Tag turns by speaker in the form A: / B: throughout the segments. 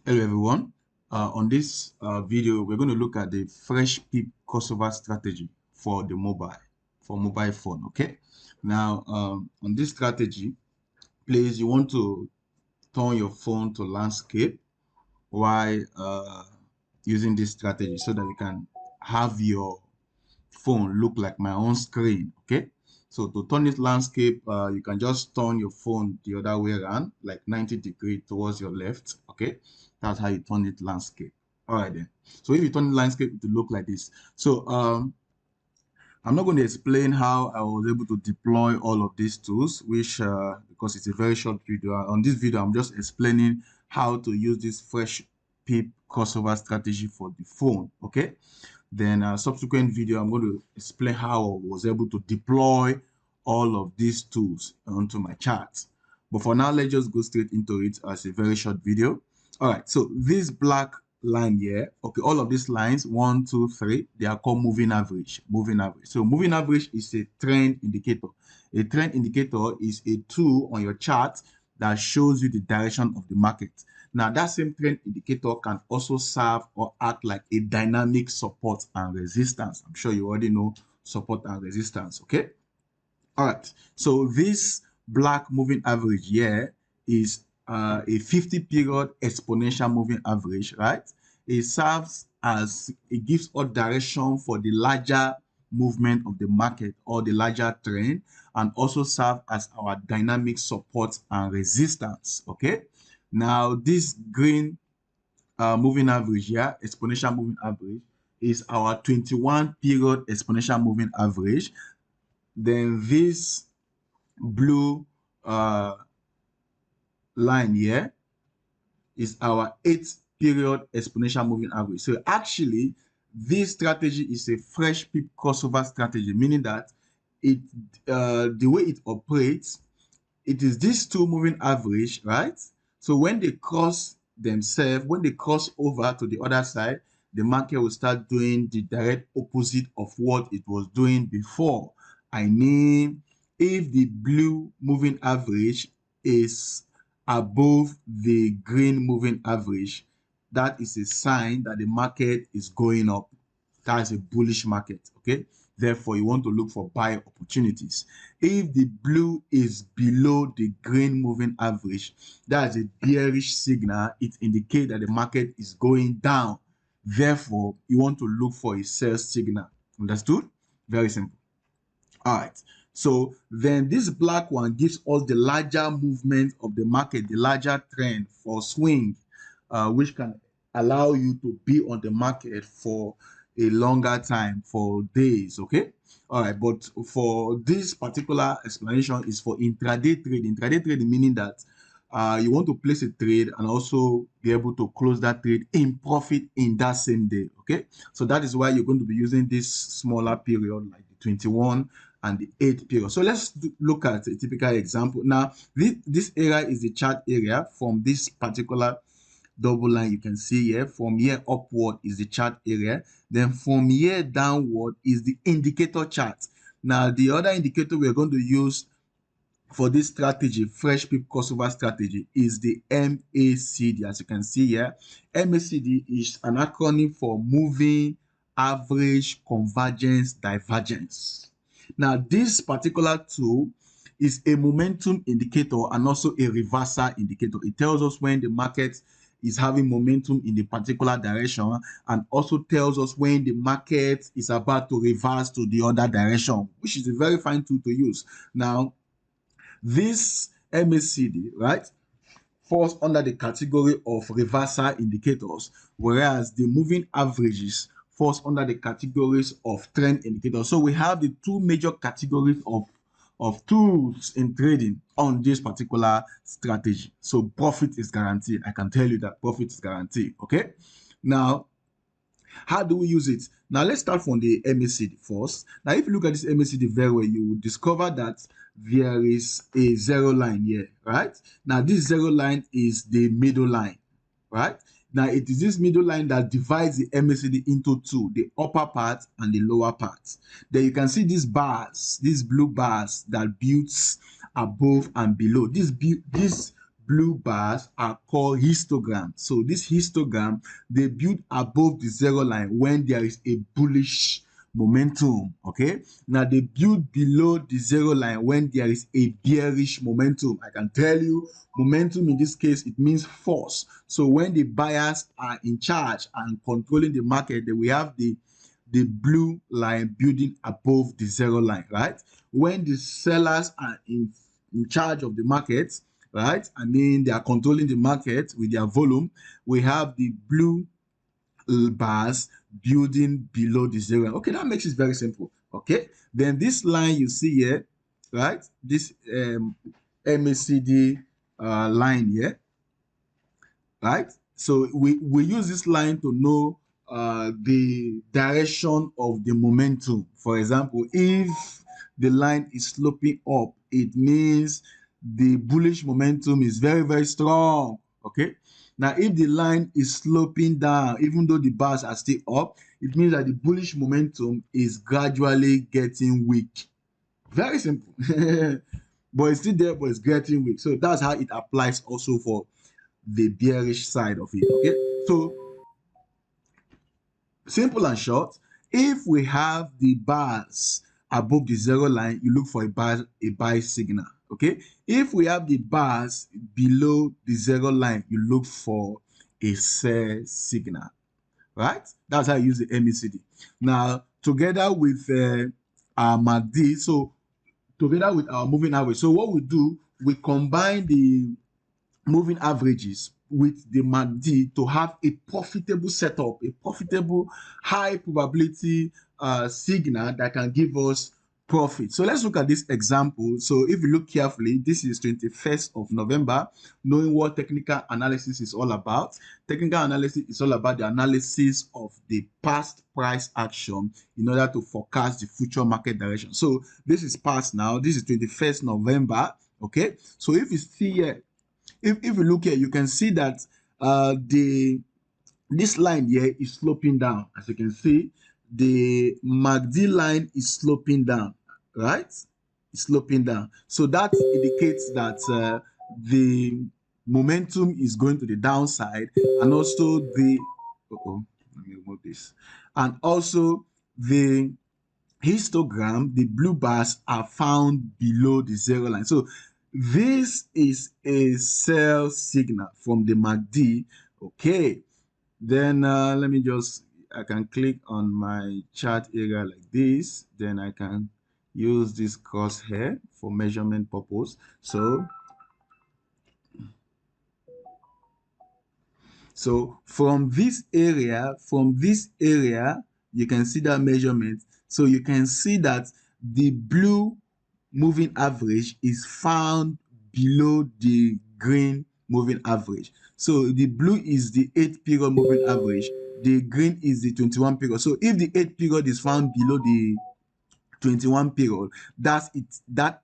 A: Hello everyone. On this video, we're going to look at the Freshpips crossover strategy for the mobile phone. Okay. Now, on this strategy, please you want to turn your phone to landscape while using this strategy so that you can have your phone look like my own screen. Okay. So to turn it landscape, you can just turn your phone the other way around, like 90 degrees towards your left. Okay, that's how you turn it landscape. All right then. So if you turn it landscape, it will look like this. So I'm not going to explain how I was able to deploy all of these tools, which because it's a very short video. On this video, I'm just explaining how to use this Freshpips crossover strategy for the phone. Okay. Then subsequent video, I'm going to explain how I was able to deploy all of these tools onto my charts. But for now, let's just go straight into it as a very short video. All right, so this black line here, okay, all of these lines, 1, 2, 3, they are called moving average. Moving average. So moving average is a trend indicator. A trend indicator is a tool on your chart that shows you the direction of the market. Now, that same trend indicator can also serve or act like a dynamic support and resistance. I'm sure you already know support and resistance, okay? All right, so this black moving average here is a 50-period exponential moving average, right? It serves as, it gives us direction for the larger movement of the market or the larger trend, and also serve as our dynamic support and resistance, okay? Now, this green moving average here, exponential moving average, is our 21-period exponential moving average. Then this blue line here is our 8-period exponential moving average. So actually, this strategy is a Freshpips crossover strategy, meaning that it the way it operates, it is these two moving average, right? So when they cross themselves, when they cross over to the other side, the market will start doing the direct opposite of what it was doing before. I mean, if the blue moving average is above the green moving average, that is a sign that the market is going up. That is a bullish market, okay? Therefore, you want to look for buy opportunities. If the blue is below the green moving average, that is a bearish signal. It indicates that the market is going down. Therefore, you want to look for a sell signal. Understood? Very simple. All right. So then this black one gives us the larger movement of the market, the larger trend for swing, which can allow you to be on the market for a longer time, for days, okay? All right, but for this particular explanation is for intraday trading. Intraday trading meaning that you want to place a trade and also be able to close that trade in profit in that same day, okay? So that is why you're going to be using this smaller period like the 21 and the 8 period. So let's look at a typical example. Now, this area is the chart area from this particular double line you can see here. From here upward is the chart area. Then from here downward is the indicator chart. Now, the other indicator we're going to use for this strategy, Freshpips crossover strategy, is the MACD. As you can see here, MACD is an acronym for Moving Average Convergence Divergence. Now, this particular tool is a momentum indicator and also a reversal indicator. It tells us when the market is having momentum in the particular direction, and also tells us when the market is about to reverse to the other direction, which is a very fine tool to use. Now, this MACD, right, falls under the category of reversal indicators, whereas the moving averages falls under the categories of trend indicators. So we have the two major categories of tools in trading on this particular strategy. So profit is guaranteed. I can tell you that profit is guaranteed, okay? Now, how do we use it? Now, let's start from the MACD first. Now, if you look at this MACD very well, you will discover that there is a zero line here, right? Now, this zero line is the middle line, right? Now, it is this middle line that divides the MACD into two, the upper part and the lower part. Then you can see these bars, these blue bars that builds above and below. These blue bars are called histograms. So this histogram, they build above the zero line when there is a bullish momentum. Okay, now they build below the zero line when there is a bearish momentum. I can tell you, momentum in this case, it means force. So when the buyers are in charge and controlling the market, then we have the blue line building above the zero line, right? When the sellers are in charge of the market, right? I mean, they are controlling the market with their volume. We have the blue bars building below the zero. Okay, that makes it very simple. Okay, then this line you see here, right? This MACD line here, right? So we use this line to know the direction of the momentum. For example, if the line is sloping up, it means the bullish momentum is very, very strong. Okay. Now, if the line is sloping down, even though the bars are still up, it means that the bullish momentum is gradually getting weak. Very simple. But it's still there, but it's getting weak. So that's how it applies also for the bearish side of it. Okay, so simple and short, if we have the bars above the zero line, you look for a buy signal. Okay, if we have the bars below the zero line, you look for a sell signal. Right, that's how I use the MACD. Now together with our MACD, so together with our moving average, so what we do, we combine the moving averages with the MACD to have a profitable setup, a profitable high probability signal that can give us profit. So let's look at this example. So if you look carefully, this is 21st of November, knowing what technical analysis is all about. Technical analysis is all about the analysis of the past price action in order to forecast the future market direction. So this is past now. This is 21st November. Okay. So if you see here, if you look here, you can see that this line here is sloping down. As you can see, the MACD line is sloping down, right? It's sloping down. So that indicates that the momentum is going to the downside, and also the let me remove this, and also the histogram, the blue bars are found below the zero line. So this is a sell signal from the MACD. Okay, then let me just, I can click on my chart area like this, then I can use this crosshair for measurement purpose. So from this area, you can see that measurement. So you can see that the blue moving average is found below the green moving average. So the blue is the 8 period moving average, the green is the 21 period. So if the 8 period is found below the 21 period, that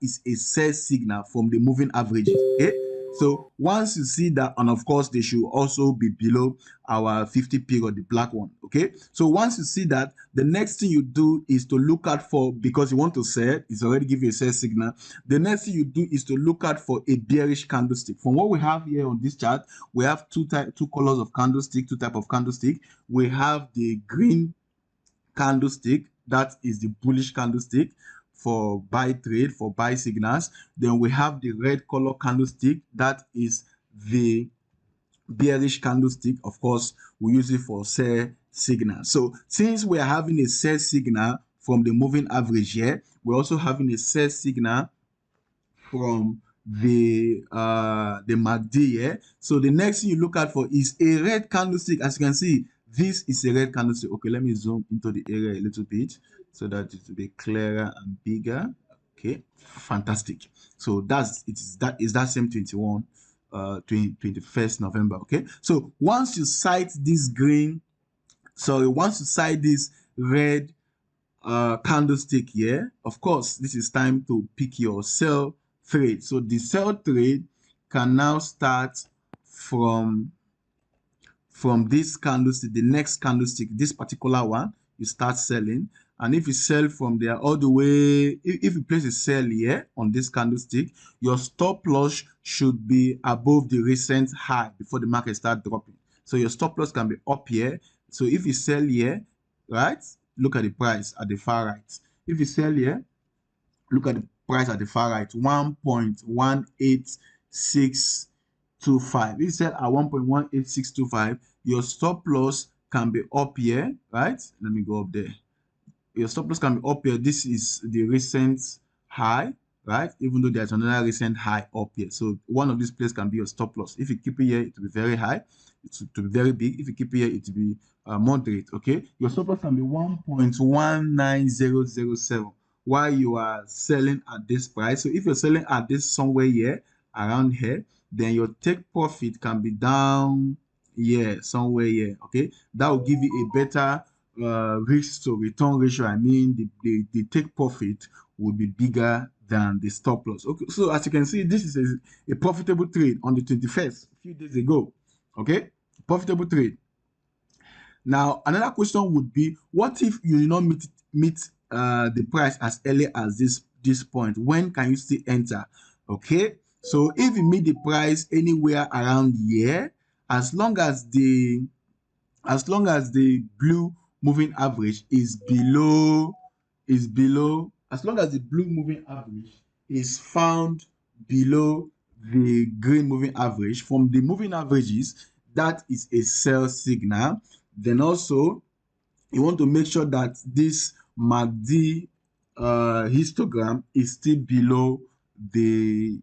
A: is a sell signal from the moving averages. Okay, so once you see that, and of course they should also be below our 50 period, the black one. Okay, so once you see that, the next thing you do is to look out for, because you want to sell, it's already giving you a sell signal. The next thing you do is to look out for a bearish candlestick. From what we have here on this chart, we have two colors of candlestick, two type of candlestick. We have the green candlestick, that is the bullish candlestick for buy trade, for buy signals. Then we have the red color candlestick, that is the bearish candlestick. Of course, we use it for sell signal. So since we are having a sell signal from the moving average here, we're also having a sell signal from the MACD here. So the next thing you look out for is a red candlestick. As you can see, this is a red candlestick. Okay, let me zoom into the area a little bit so that it will be clearer and bigger. Okay, fantastic. So that is that same 21st November. Okay, so once you sight this red candlestick here, of course, this is time to pick your sell trade. So the sell trade can now start from this candlestick, the next candlestick, this particular one, you start selling, and if you sell from there all the way, if you place a sell here on this candlestick, your stop loss should be above the recent high before the market start dropping. So your stop loss can be up here. So if you sell here, right, look at the price at the far right. If you sell here, look at the price at the far right, 1.18625. If you sell at 1.18625, your stop loss can be up here, right? Let me go up there. Your stop loss can be up here. This is the recent high, right? Even though there's another recent high up here. So one of these places can be your stop loss. If you keep it here, it will be very high. It will be very big. If you keep it here, it will be moderate, okay? Your stop loss can be 1.19007 while you are selling at this price. So if you're selling at this somewhere here, around here, then your take profit can be down here, somewhere here, okay? That will give you a better risk to return ratio. I mean, the take profit will be bigger than the stop loss. Okay, so as you can see, this is a profitable trade on the 21st, a few days ago. Okay, profitable trade. Now, another question would be, what if you do not meet the price as early as this point? When can you still enter? Okay, so if you meet the price anywhere around here, as long as the blue moving average is below, as long as the blue moving average is found below the green moving average, from the moving averages, that is a sell signal. Then also you want to make sure that this MACD histogram is still below the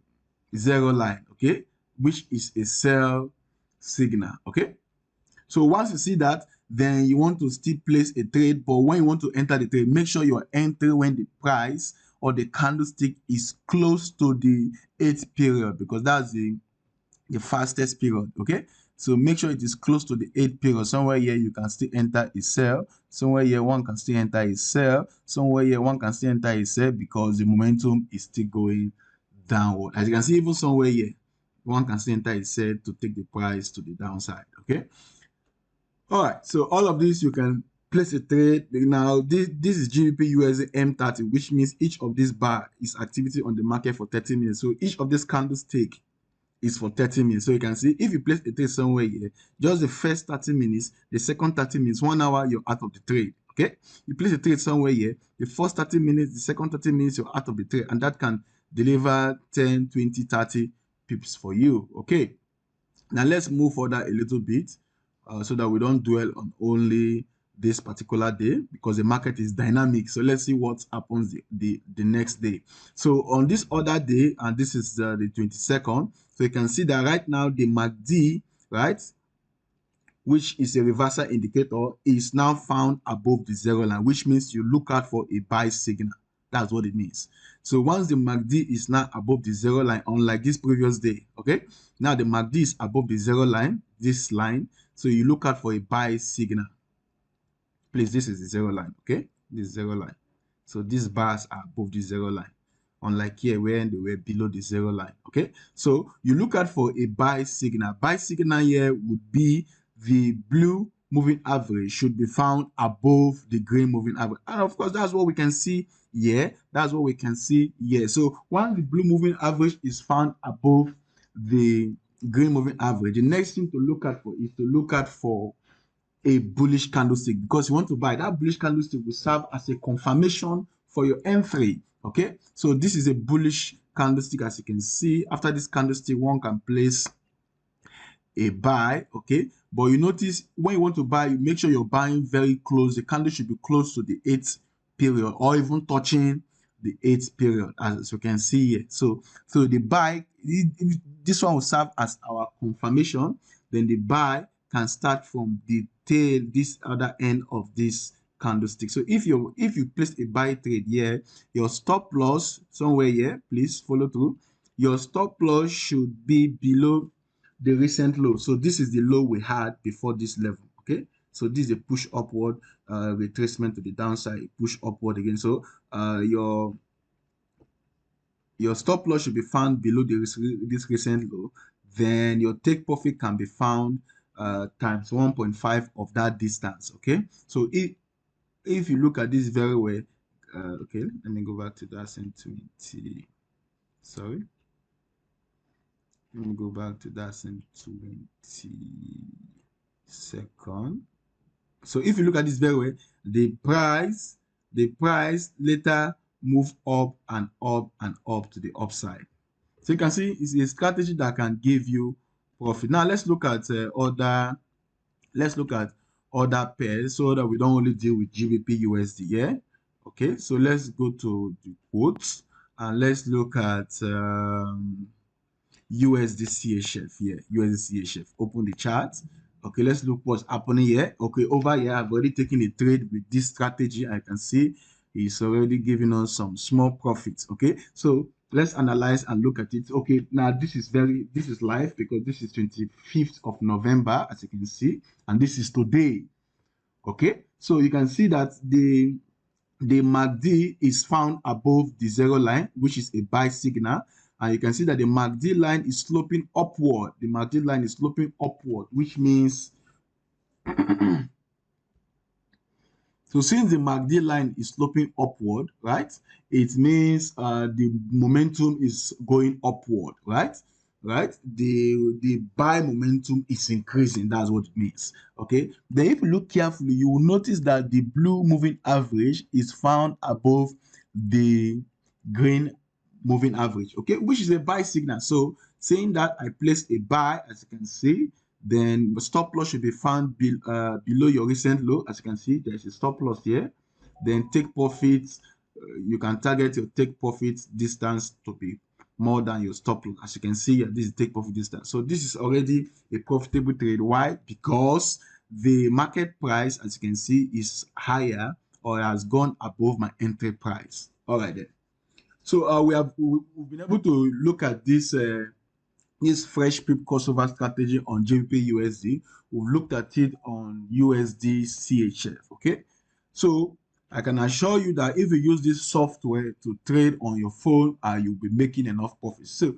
A: zero line, okay, which is a sell signal. Okay, so once you see that, then you want to still place a trade. But when you want to enter the trade, make sure you're entering when the price or the candlestick is close to the 8th period, because that's the fastest period. Okay, so make sure it is close to the 8th period. Somewhere here you can still enter a sell. Somewhere here one can still enter a sell. Somewhere here one can still enter a sell, because the momentum is still going downward. As you can see, even somewhere here one can still enter a sell to take the price to the downside. Okay. All right, so all of this you can place a trade. Now this is GBP USD M30, which means each of this bar is activity on the market for 30 minutes. So each of this candlestick is for 30 minutes. So you can see, if you place a trade somewhere here, just the first 30 minutes, the second 30 minutes, 1 hour, you're out of the trade. Okay, you place a trade somewhere here, the first 30 minutes, the second 30 minutes, you're out of the trade, and that can deliver 10, 20, 30 pips for you. Okay, now let's move further a little bit, so that we don't dwell on only this particular day, because the market is dynamic. So let's see what happens the next day. So on this other day, and this is the 22nd, so you can see that right now the MACD, right, which is a reversal indicator, is now found above the zero line, which means you look out for a buy signal. That's what it means. So once the MACD is now above the zero line, unlike this previous day, okay, now the MACD is above the zero line, this line, so you look out for a buy signal. Please, this is the zero line, okay? This is zero line. So these bars are above the zero line, unlike here where they were below the zero line, okay? So you look out for a buy signal. Buy signal here would be the blue moving average should be found above the green moving average. And of course, that's what we can see here. That's what we can see here. So once the blue moving average is found above the green moving average, the next thing to look at for is to look at for a bullish candlestick, because you want to buy that bullish candlestick will serve as a confirmation for your M3. Okay, so this is a bullish candlestick. As you can see, after this candlestick, one can place a buy. Okay, but you notice when you want to buy, you make sure you're buying very close. The candle should be close to the 8th period, or even touching the 8th period, as you can see here. So the buy, this one will serve as our confirmation. Then the buy can start from the tail, this other end of this candlestick. So if you place a buy trade here, your stop loss somewhere here, please follow through. Your stop loss should be below the recent low. So this is the low we had before this level. Okay, so this is a push upward, retracement to the downside, push upward again. So your stop loss should be found below this recent low. Then your take profit can be found times 1.5 of that distance. Okay, so if you look at this very well, okay, let me go back to that in 20. Sorry, let me go back to that in 20 second. So if you look at this very well, the price later move up and up and up to the upside. So you can see it's a strategy that can give you profit. Now let's look at other pairs so that we don't only deal with GBP USD. Yeah. Okay. So let's go to the quotes and let's look at USD CHF here. USD CHF. Open the chart. Okay, let's look what's happening here. Okay, over here, I've already taken a trade with this strategy. I can see it's already giving us some small profits. Okay, so let's analyze and look at it. Okay, now this is live because this is 25th of November, as you can see, and this is today. Okay, so you can see that the MACD is found above the zero line, which is a buy signal. And you can see that the MACD line is sloping upward. The MACD line is sloping upward, which means so since the MACD line is sloping upward, right, it means the momentum is going upward, right? Right? The buy momentum is increasing. That's what it means. Okay. Then if you look carefully, you will notice that the blue moving average is found above the green moving average, okay, which is a buy signal. So saying that I placed a buy, as you can see, then the stop loss should be found below your recent low. As you can see, there's a stop loss here. Then take profits. You can target your take profits distance to be more than your stop loss. As you can see, this is take profit distance. So this is already a profitable trade. Why? Because the market price, as you can see, is higher or has gone above my entry price. All right then. So we've been able to look at this Freshpips crossover strategy on JPY USD. We've looked at it on USD CHF. Okay, so I can assure you that if you use this software to trade on your phone, you'll be making enough profit. So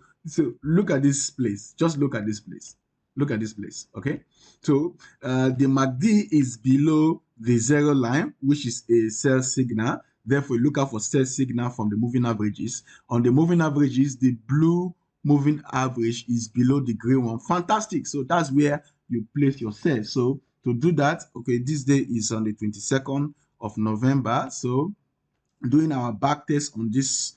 A: look at this place. Just look at this place. Look at this place. Okay, so the MACD is below the zero line, which is a sell signal. Therefore, look out for sell signal from the moving averages. On the moving averages, the blue moving average is below the green one. Fantastic. So that's where you place your sell. So to do that, okay, this day is on the 22nd of November. So doing our back test on this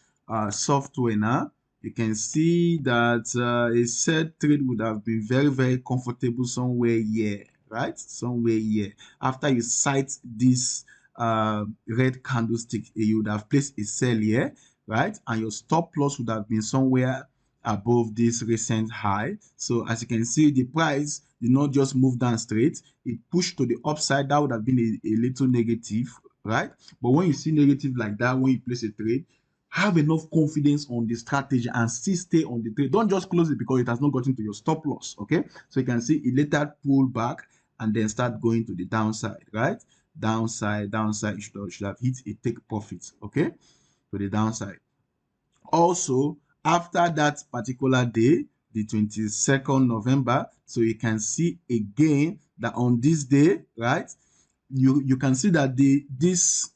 A: software now, you can see that a sell trade would have been very, very comfortable somewhere here, right? Somewhere here. After you sight this red candlestick, you would have placed a sell here, right? And your stop loss would have been somewhere above this recent high. So as you can see, the price did not just move down straight, it pushed to the upside. That would have been a little negative, right? But when you see negative like that, when you place a trade, have enough confidence on the strategy and still stay on the trade. Don't just close it because it has not gotten to your stop loss. Okay, so you can see it later pull back and then start going to the downside, right? Downside, you should have hit a take profit, okay, to the downside. Also, after that particular day, the 22nd November, so you can see again that on this day, right, you can see that this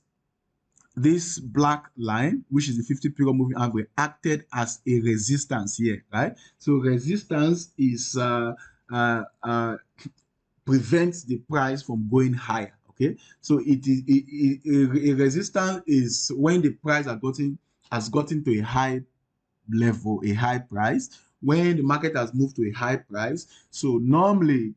A: black line, which is the 50 period moving average, acted as a resistance here, right? So resistance is prevents the price from going higher. Okay, so it is a resistance is when the price has gotten to a high level, a high price. When the market has moved to a high price, so normally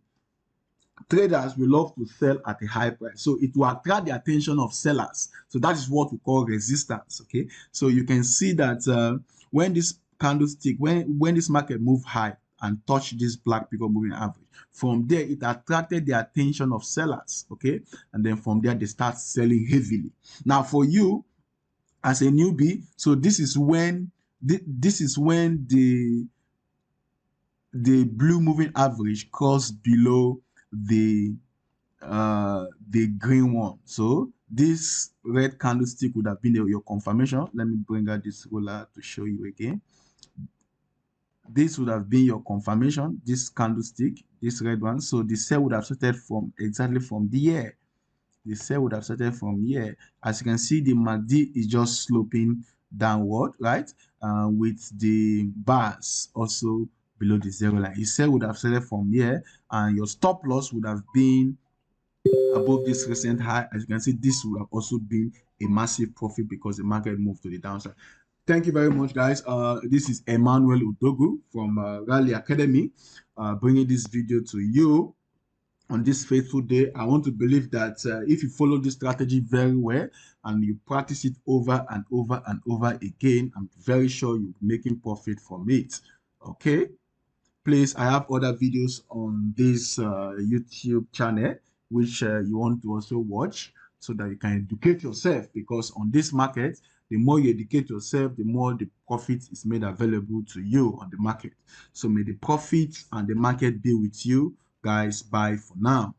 A: traders will love to sell at a high price, so it will attract the attention of sellers. So that is what we call resistance. Okay, so you can see that when this candlestick, when this market move high and touch this black pivot moving average, from there it attracted the attention of sellers. Okay, and then from there they start selling heavily. Now for you as a newbie, so this is when the blue moving average crossed below the green one. So this red candlestick would have been your confirmation. Let me bring out this ruler to show you again. This would have been your confirmation, this candlestick, this red one. So the sell would have started from exactly from the year. the sell would have started from here. As you can see, the MACD is just sloping downward, right? With the bars also below the zero line. The sell would have started from here, and your stop loss would have been above this recent high. As you can see, this would have also been a massive profit because the market moved to the downside. Thank you very much, guys. This is Emmanuel Udogu from Rally Academy, bringing this video to you on this faithful day. I want to believe that if you follow this strategy very well and you practice it over and over and over again, I'm very sure you'll be making profit from it. Okay? Please, I have other videos on this YouTube channel which you want to also watch so that you can educate yourself, because on this market, the more you educate yourself, the more the profit is made available to you on the market. So may the profit and the market be with you guys. Bye for now.